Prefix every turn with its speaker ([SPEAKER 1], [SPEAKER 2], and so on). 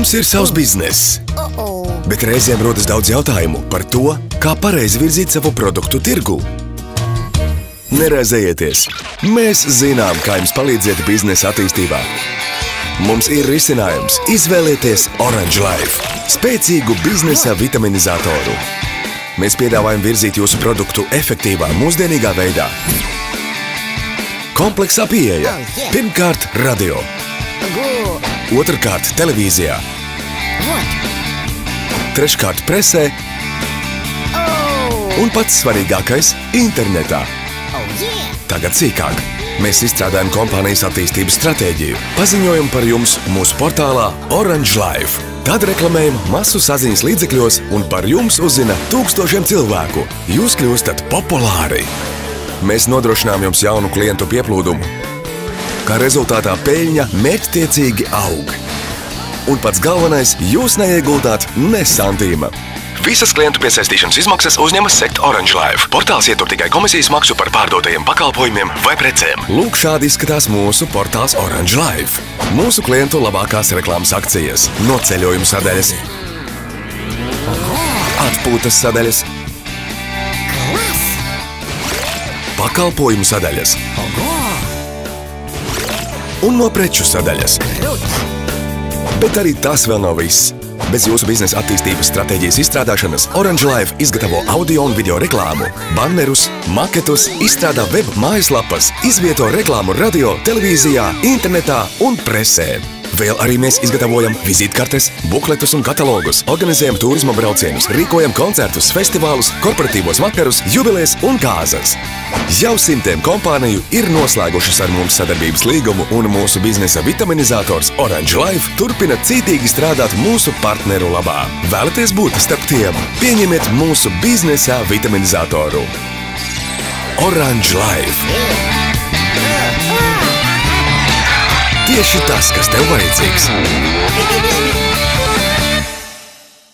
[SPEAKER 1] Jums ir savs bizness, bet reizēm rodas daudz jautājumu par to, kā pareizi virzīt savu produktu tirgu. Neraizējieties! Mēs zinām, kā jums palīdzēt biznesa attīstībā. Mums ir risinājums. Izvēlieties Orange Life – spēcīgu biznesa vitaminizatoru. Mēs piedāvājam virzīt jūsu produktu efektīvā, mūsdienīgā veidā. Kompleksā pieeja. Pirmkārt, radio. Otrkārt, televīzijā. Treškārt, presē. Un pats svarīgākais – internetā. Tagad sīkāk. Mēs izstrādājam kompānijas attīstības stratēģiju. Paziņojam par jums mūsu portālā Orange Life. Tad reklamējam masu saziņas līdzekļos un par jums uzzina tūkstošiem cilvēku. Jūs kļūstat populāri. Mēs nodrošinām jums jaunu klientu pieplūdumu. Kā rezultātā peļņa mērķtiecīgi aug. Un pats galvenais, jūs neieguldāt ne santīma. Visas klientu piesaistīšanas izmaksas uzņemas sekt Orange Life. Portāls ietur tikai komisijas maksu par pārdotajiem pakalpojumiem vai precēm. Lūk, šādi izskatās mūsu portāls Orange Life. Mūsu klientu labākās reklāmas akcijas. Noceļojumu sadaļas. Atpūtas sadaļas. Pakalpojumu sadaļas. Un no preču sadaļas. Bet arī tas vēl nav viss. Bez jūsu biznesa attīstības stratēģijas izstrādāšanas Orange Life izgatavo audio un video reklāmu, bannerus, maketus, izstrādā web mājaslapas, izvieto reklāmu radio, televīzijā, internetā un presē. Vēl arī mēs izgatavojam vizītkartes, bukletus un katalogus, organizējam turisma braucienus, rīkojam koncertus, festivālus, korporatīvos vakarus, jubilejas un kāzas. Jau simtiem kompāniju ir noslēgušas ar mums sadarbības līgumu, un mūsu biznesa vitaminizators Orange Life turpina cītīgi strādāt mūsu partneru labā. Vēlaties būt starp tiem? Pieņemiet mūsu biznesa vitaminizatoru. Orange Life. Tieši tas, kas tev vajadzīgs.